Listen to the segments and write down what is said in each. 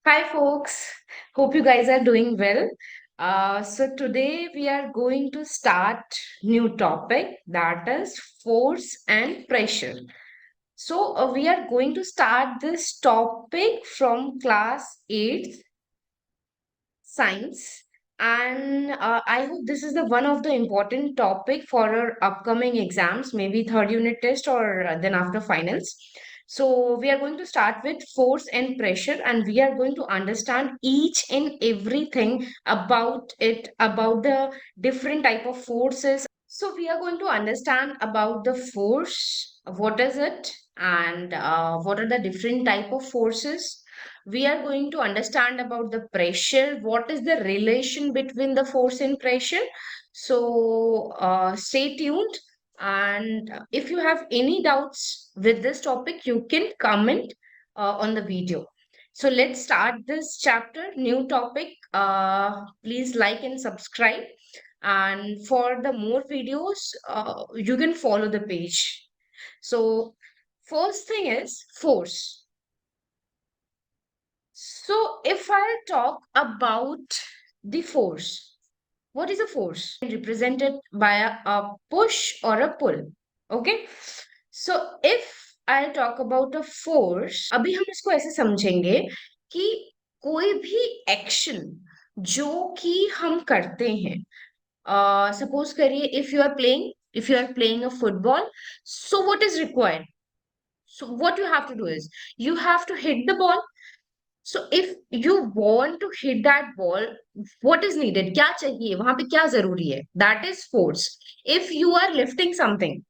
Hi, folks. Hope you guys are doing well. So today we are going to start new topic that is force and pressure. So we are going to start this topic from class 8th science, and I hope this is the one of the important topic for our upcoming exams, maybe third unit test or then after finals. So we are going to start with force and pressure, and we are going to understand each and everything about it, about the different type of forces. So we are going to understand about the force, what is it, and what are the different type of forces. We are going to understand about the pressure, what is the relation between the force and pressure. So stay tuned, and if you have any doubts with this topic you can comment on the video. So let's start this chapter, new topic. Please like and subscribe, and for the more videos you can follow the page. So first thing is force. So, if I talk about the force, what is a force? Represented by a push or a pull. Okay. So, if I talk about a force, अभी हम इसको ऐसे समझेंगे कि कोई भी action जो कि हम करते हैं, सपोज करिए if you are playing a football, so what is required? So what you have to do is you have to hit the ball. So if you want to hit that ball, what is needed? क्या चाहिए वहां पे, क्या जरूरी है? That is force. If you are lifting something,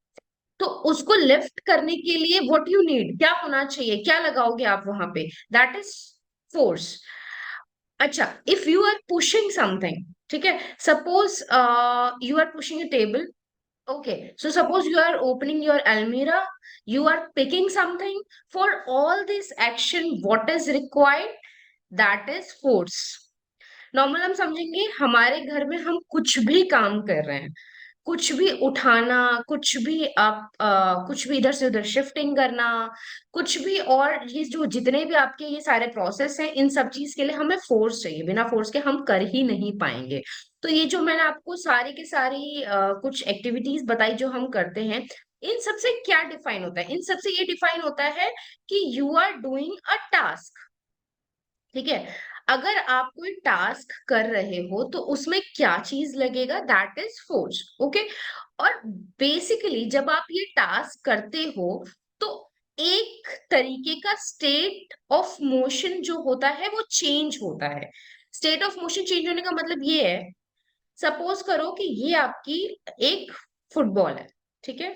तो उसको lift करने के लिए what you need, क्या होना चाहिए, क्या लगाओगे आप वहां पे? That is force. अच्छा, if you are pushing something, ठीक है, suppose you are pushing a table. Okay, so suppose you are opening your almirah, you are picking something. For all this action, what is required? That is force. Normal हम समझेंगे हमारे घर में हम कुछ भी काम कर रहे हैं, कुछ भी उठाना, कुछ भी आप कुछ भी इधर से उधर शिफ्टिंग करना, कुछ भी, और ये जो जितने भी आपके ये सारे प्रोसेस हैं, इन सब चीज के लिए हमें फोर्स चाहिए, बिना फोर्स के हम कर ही नहीं पाएंगे। तो ये जो मैंने आपको सारी की सारी कुछ एक्टिविटीज बताई जो हम करते हैं, इन सबसे क्या डिफाइन होता है? इन सबसे ये डिफाइन होता है कि you are doing a task. ठीक है, अगर आप कोई टास्क कर रहे हो तो उसमें क्या चीज लगेगा? That is force. ओके, और बेसिकली जब आप ये टास्क करते हो तो एक तरीके का स्टेट ऑफ मोशन जो होता है वो चेंज होता है। स्टेट ऑफ मोशन चेंज होने का मतलब ये है, सपोज करो कि ये आपकी एक फुटबॉल है, ठीक है।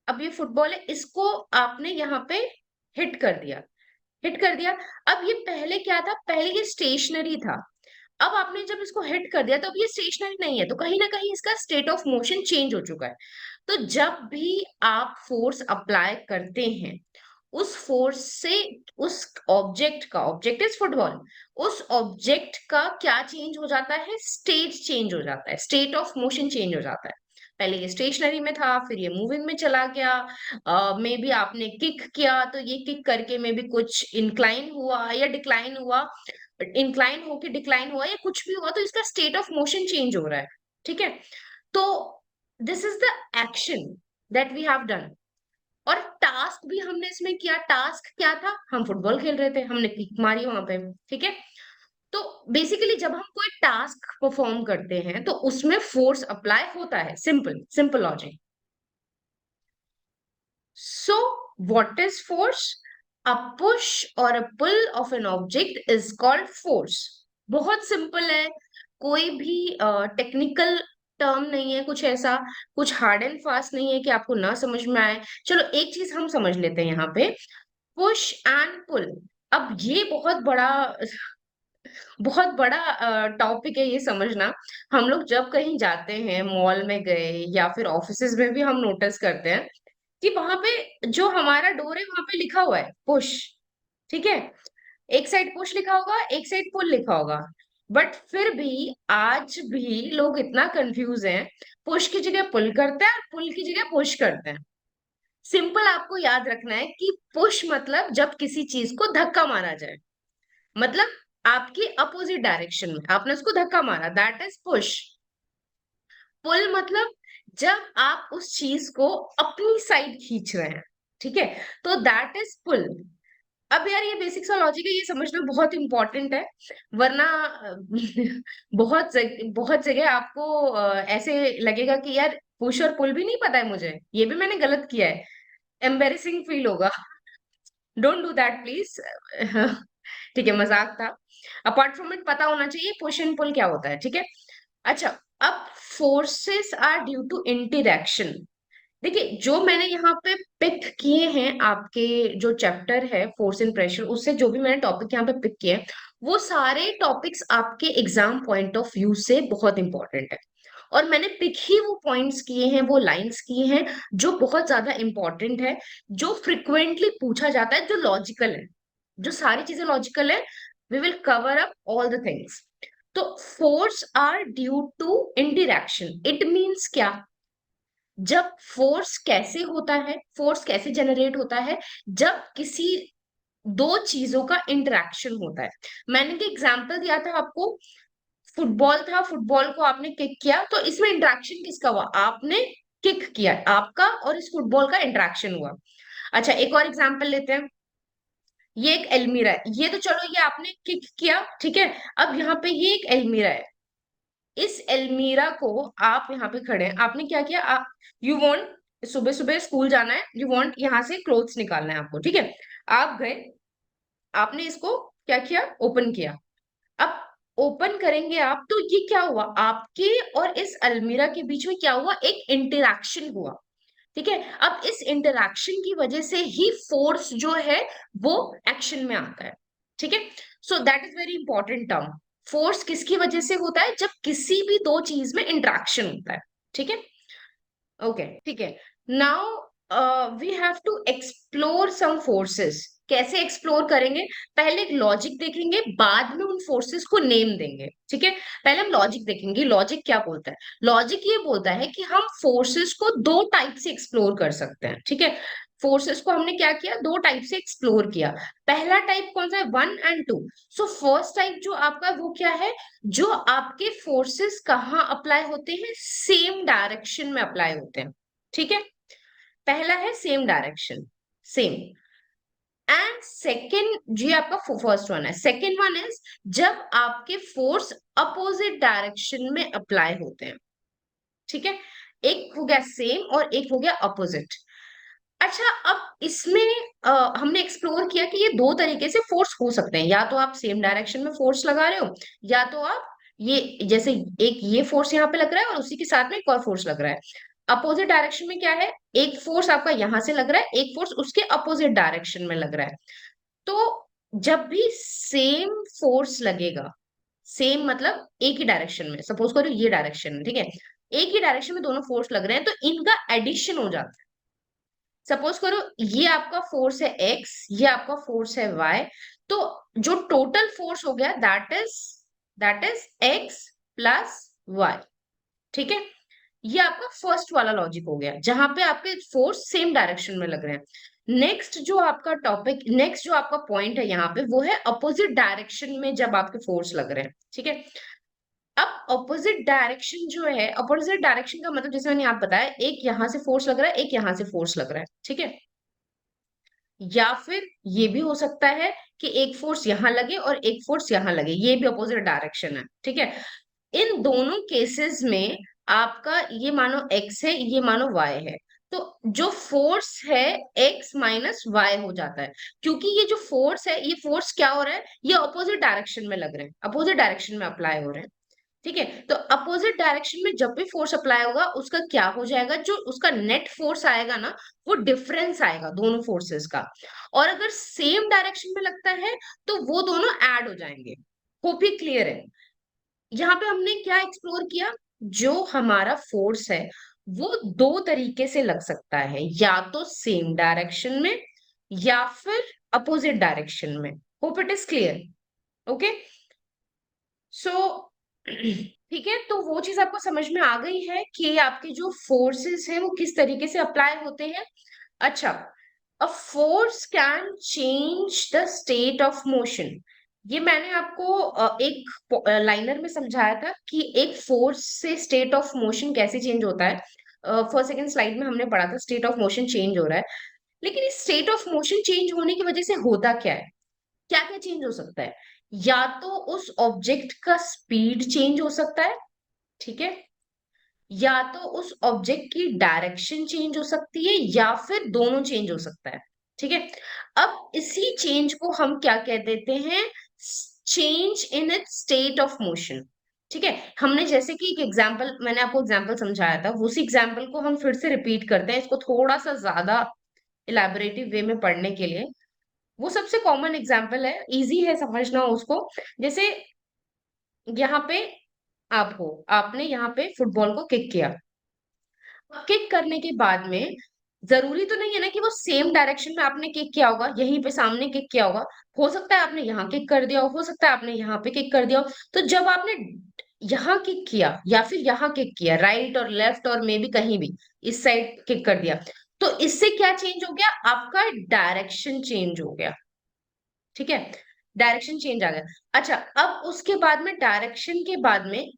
अब ये फुटबॉल है, इसको आपने यहाँ पे हिट कर दिया, हिट कर दिया। अब ये पहले क्या था? पहले ये स्टेशनरी था। अब आपने जब इसको हिट कर दिया तो अब ये स्टेशनरी नहीं है, तो कहीं ना कहीं इसका स्टेट ऑफ मोशन चेंज हो चुका है। तो जब भी आप फोर्स अप्लाई करते हैं, उस फोर्स से उस ऑब्जेक्ट का, ऑब्जेक्ट इज फुटबॉल, उस ऑब्जेक्ट का क्या चेंज हो जाता है? स्टेट चेंज हो जाता है, स्टेट ऑफ मोशन चेंज हो जाता है। पहले ये स्टेशनरी में था, फिर ये मूविंग में चला गया। मे बी आपने किक किया तो ये किक करके मे बी कुछ इंक्लाइन हुआ या डिक्लाइन हुआ, इंक्लाइन होके डिक्लाइन हुआ या कुछ भी हुआ, तो इसका स्टेट ऑफ मोशन चेंज हो रहा है। ठीक है, तो this is the action that we have done. और टास्क भी हमने इसमें किया। टास्क क्या था? हम फुटबॉल खेल रहे थे, हमने किक मारी वहां पे। ठीक है, तो बेसिकली जब हम कोई टास्क परफॉर्म करते हैं तो उसमें फोर्स अप्लाई होता है। Simple simple logic. So, what is force? A push or a pull of an object is called force. बहुत सिंपल है, कोई भी टेक्निकल टर्म नहीं है, कुछ ऐसा कुछ हार्ड एंड फास्ट नहीं है कि आपको ना समझ में आए। चलो एक चीज हम समझ लेते हैं यहाँ पे, पुश एंड पुल। अब ये बहुत बड़ा टॉपिक है ये समझना। हम लोग जब कहीं जाते हैं, मॉल में गए या फिर ऑफिसेज में भी हम नोटिस करते हैं कि वहां पे जो हमारा डोर है वहां पे लिखा हुआ है पुश। ठीक है, एक साइड पुश लिखा होगा, एक साइड पुल लिखा होगा, बट फिर भी आज भी लोग इतना कंफ्यूज हैं, पुश की जगह पुल करते हैं, पुल की जगह पुश करते हैं। सिंपल आपको याद रखना है कि पुश मतलब जब किसी चीज को धक्का मारा जाए, मतलब आपकी अपोजिट डायरेक्शन में आपने उसको धक्का मारा, दैट इज पुश। पुल मतलब जब आप उस चीज को अपनी साइड खींच रहे हैं, ठीक है, तो दैट इज पुल। अब यार ये बेसिक सा लॉजिक है, ये समझना बहुत इंपॉर्टेंट है, वरना बहुत जगह आपको ऐसे लगेगा कि यार पुश और पुल भी नहीं पता है मुझे, ये भी मैंने गलत किया है, एम्बेरेसिंग फील होगा। Don't do that please. ठीक है, मजाक था। अपार्ट फ्रॉम इट पता होना चाहिए पुश एंड पुल क्या होता है, ठीक है। अच्छा, अब forces are due to interaction. देखिए, जो मैंने यहाँ पे पिक किए हैं, आपके जो चैप्टर है फोर्स एंड प्रेशर, उससे जो भी मैंने टॉपिक यहाँ पे पिक किए हैं, वो सारे टॉपिक्स आपके एग्जाम पॉइंट ऑफ व्यू से बहुत इंपॉर्टेंट है। और मैंने पिक ही वो पॉइंट्स किए हैं, वो लाइंस किए हैं जो बहुत ज्यादा इंपॉर्टेंट है, जो फ्रिक्वेंटली पूछा जाता है, जो लॉजिकल है, जो सारी चीजें लॉजिकल है। We will cover up all the things. तो force are due to interaction, it means क्या? जब फोर्स कैसे होता है, फोर्स कैसे जनरेट होता है? जब किसी दो चीजों का इंटरेक्शन होता है। मैंने एक एग्जांपल दिया था आपको, फुटबॉल था, फुटबॉल को आपने किक किया, तो इसमें इंटरेक्शन किसका हुआ? आपने किक किया, आपका और इस फुटबॉल का इंटरेक्शन हुआ। अच्छा, एक और एग्जांपल लेते हैं। ये एक एलमीरा है, ये तो चलो ये आपने किक किया, ठीक है। अब यहाँ पे ये एक एलमीरा है, इस एलमीरा को आप यहाँ पे खड़े हैं, आपने क्या किया? आप यू वांट सुबह सुबह स्कूल जाना है, यू वांट यहाँ से क्लोथ्स निकालना है आपको, ठीक है। आप गए, आपने इसको क्या किया? ओपन किया। अब ओपन करेंगे आप, तो ये क्या हुआ? आपके और इस अलमीरा के बीच में क्या हुआ? एक इंटरेक्शन हुआ, ठीक है। अब इस इंटरेक्शन की वजह से ही फोर्स जो है वो एक्शन में आता है, ठीक है। So that is very important term. Force किसकी वजह से होता है? जब किसी भी दो चीज में इंटरेक्शन होता है, ठीक है। ओके, ठीक है। Now we have to explore some forces. कैसे एक्सप्लोर करेंगे? पहले एक लॉजिक देखेंगे, बाद में उन फोर्सेस को नेम देंगे, ठीक है। पहले हम लॉजिक देखेंगे, लॉजिक क्या बोलता है? लॉजिक ये बोलता है कि हम फोर्सेस को दो टाइप से एक्सप्लोर कर सकते हैं, ठीक है। फोर्सेस को हमने क्या किया? दो टाइप से एक्सप्लोर किया। पहला टाइप कौन सा है? 1 और 2। सो फर्स्ट टाइप जो आपका वो क्या है? जो आपके फोर्सेस कहाँ अप्लाई होते हैं? सेम डायरेक्शन में अप्लाई होते हैं, ठीक है। पहला है same direction, same. And second, जी आपका फर्स्ट वन है। सेकेंड वन इज जब आपके फोर्स अपोजिट डायरेक्शन में अप्लाई होते हैं, ठीक है। एक हो गया सेम और एक हो गया अपोजिट। अच्छा, अब इसमें हमने एक्सप्लोर किया कि ये दो तरीके से फोर्स हो सकते हैं, या तो आप सेम डायरेक्शन में फोर्स लगा रहे हो, या तो आप ये जैसे एक ये फोर्स यहाँ पे लग रहा है और उसी के साथ में एक और फोर्स लग रहा है। अपोजिट डायरेक्शन में क्या है? एक फोर्स आपका यहां से लग रहा है, एक फोर्स उसके अपोजिट डायरेक्शन में लग रहा है। तो जब भी सेम फोर्स लगेगा, सेम मतलब एक ही डायरेक्शन में, सपोज करो ये डायरेक्शन में, ठीक है, एक ही डायरेक्शन में दोनों फोर्स लग रहे हैं, तो इनका एडिशन हो जाता है। सपोज करो ये आपका फोर्स है एक्स, ये आपका फोर्स है वाई, तो जो टोटल फोर्स हो गया that is x plus y, ठीक है। ये आपका फर्स्ट वाला लॉजिक हो गया, जहां पे आपके फोर्स सेम डायरेक्शन में लग रहे हैं। नेक्स्ट जो आपका पॉइंट है यहाँ पे, वो है अपोजिट डायरेक्शन में जब आपके फोर्स लग रहे हैं, ठीक है। अब अपोजिट डायरेक्शन जो है, अपोजिट डायरेक्शन का मतलब जैसे मैंने आप बताया, एक यहां से फोर्स लग रहा है, एक यहां से फोर्स लग रहा है, ठीक है। या फिर ये भी हो सकता है कि एक फोर्स यहां लगे और एक फोर्स यहां लगे, ये भी अपोजिट डायरेक्शन है, ठीक है। इन दोनों केसेस में आपका ये मानो x है, ये मानो y है, तो जो फोर्स है x माइनस वाई हो जाता है। क्योंकि ये जो फोर्स है, ये फोर्स क्या हो रहा है? ये अपोजिट डायरेक्शन में लग रहे हैं, अपोजिट डायरेक्शन में अप्लाई हो रहे हैं, ठीक है। तो अपोजिट डायरेक्शन में जब भी फोर्स अप्लाई होगा, उसका क्या हो जाएगा? जो उसका नेट फोर्स आएगा ना, वो डिफरेंस आएगा दोनों फोर्सेस का। और अगर सेम डायरेक्शन में लगता है, तो वो दोनों ऐड हो जाएंगे। होप ही क्लियर है? यहाँ पे हमने क्या एक्सप्लोर किया? जो हमारा फोर्स है वो दो तरीके से लग सकता है, या तो सेम डायरेक्शन में या फिर अपोजिट डायरेक्शन में। Hope it is clear? Okay, so ठीक है, तो वो चीज आपको समझ में आ गई है कि आपके जो फोर्सेस हैं वो किस तरीके से अप्लाई होते हैं। अच्छा, a force can change the state of motion. ये मैंने आपको एक लाइनर में समझाया था कि एक फोर्स से स्टेट ऑफ मोशन कैसे चेंज होता है। फर्स्ट सेकंड स्लाइड में हमने पढ़ा था स्टेट ऑफ मोशन चेंज हो रहा है। लेकिन इस स्टेट ऑफ मोशन चेंज होने की वजह से होता क्या है, क्या क्या चेंज हो सकता है? या तो उस ऑब्जेक्ट का स्पीड चेंज हो सकता है, ठीक है, या तो उस ऑब्जेक्ट की डायरेक्शन चेंज हो सकती है, या फिर दोनों चेंज हो सकता है, ठीक है। अब इसी चेंज को हम क्या कह देते हैं? Change in its state of motion, ठीक है। हमने जैसे कि एक एग्जांपल, मैंने आपको एग्जांपल समझाया था, उसी एग्जांपल को हम फिर से रिपीट करते हैं, इसको थोड़ा सा ज्यादा इलेबोरेटिव वे में पढ़ने के लिए। वो सबसे कॉमन एग्जांपल है, इजी है समझना उसको। जैसे यहाँ पे आप हो, आपने यहाँ पे फुटबॉल को किक किया। किक करने के बाद में जरूरी तो नहीं है ना कि वो सेम डायरेक्शन में आपने किक किया होगा, यहीं पे सामने किक किया होगा। हो सकता है आपने यहाँ किक कर दिया हो सकता है आपने यहाँ पे किक कर दिया हो। तो जब आपने यहाँ किक किया या फिर यहाँ किक किया, राइट और लेफ्ट और मे बी कहीं भी इस साइड किक कर दिया, तो इससे क्या चेंज हो गया? आपका डायरेक्शन चेंज हो गया, ठीक है। डायरेक्शन चेंज आ गया। अच्छा, अब उसके बाद में डायरेक्शन के बाद में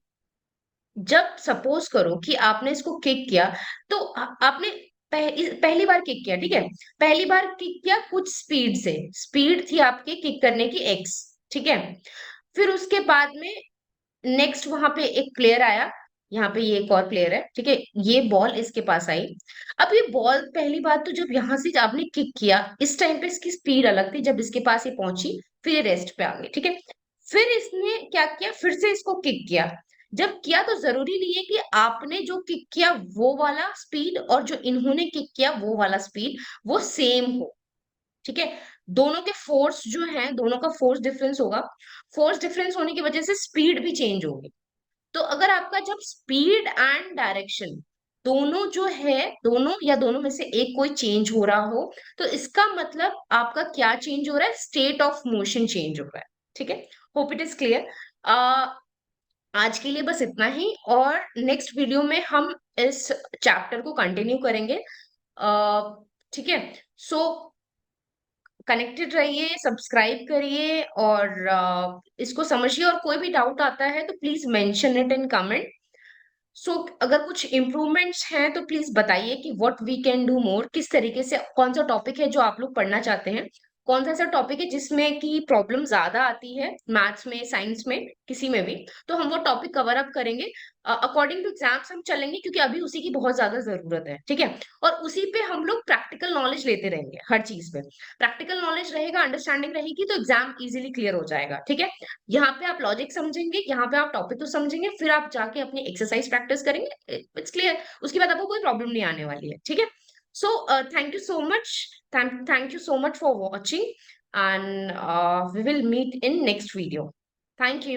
जब सपोज करो कि आपने इसको किक किया, तो आपने पहली बार किक किया, ठीक है। पहली बार किक किया कुछ स्पीड से, स्पीड थी आपके किक करने की एक्स, ठीक है। फिर उसके बाद में नेक्स्ट वहां पे एक प्लेयर आया, यहाँ पे ये एक और प्लेयर है, ठीक है। ये बॉल इसके पास आई। अब ये बॉल पहली बात तो जब यहाँ से आपने किक किया, इस टाइम पे इसकी स्पीड अलग थी, जब इसके पास ये पहुंची फिर ये रेस्ट पे आ गई, ठीक है। फिर इसने क्या किया? फिर से इसको किक किया। जब किया तो जरूरी नहीं है कि आपने जो किक किया वो वाला स्पीड और जो इन्होंने किक किया वो वाला स्पीड वो सेम हो, ठीक है। दोनों के फोर्स जो है, दोनों का फोर्स डिफरेंस होगा। फोर्स डिफरेंस होने की वजह से स्पीड भी चेंज होगी। तो अगर आपका जब स्पीड एंड डायरेक्शन दोनों जो है, दोनों या दोनों में से एक कोई चेंज हो रहा हो, तो इसका मतलब आपका क्या चेंज हो रहा है? स्टेट ऑफ मोशन चेंज हो रहा है, ठीक है। Hope it is clear. आज के लिए बस इतना ही, और नेक्स्ट वीडियो में हम इस चैप्टर को कंटिन्यू करेंगे, ठीक है। सो कनेक्टेड रहिए, सब्सक्राइब करिए और इसको समझिए, और कोई भी डाउट आता है तो please mention it in comment. So अगर कुछ इम्प्रूवमेंट्स हैं तो प्लीज बताइए कि what we can do more, किस तरीके से, कौन सा टॉपिक है जो आप लोग पढ़ना चाहते हैं, कौन सा ऐसा टॉपिक है जिसमें की प्रॉब्लम ज्यादा आती है, मैथ्स में, साइंस में, किसी में भी, तो हम वो टॉपिक कवर अप करेंगे। अकॉर्डिंग टू एग्जाम्स हम चलेंगे, क्योंकि अभी उसी की बहुत ज्यादा जरूरत है, ठीक है। और उसी पे हम लोग प्रैक्टिकल नॉलेज लेते रहेंगे, हर चीज पे प्रैक्टिकल नॉलेज रहेगा, अंडरस्टैंडिंग रहेगी, तो एग्जाम इजीली क्लियर हो जाएगा, ठीक है। यहाँ पे आप लॉजिक समझेंगे, यहाँ पे आप टॉपिक तो समझेंगे, फिर आप जाके अपनी एक्सरसाइज प्रैक्टिस करेंगे, इट्स क्लियर। उसके बाद आपको कोई प्रॉब्लम नहीं आने वाली है, ठीक है। So thank you so much, thank you so much for watching, and we will meet in next video. Thank you.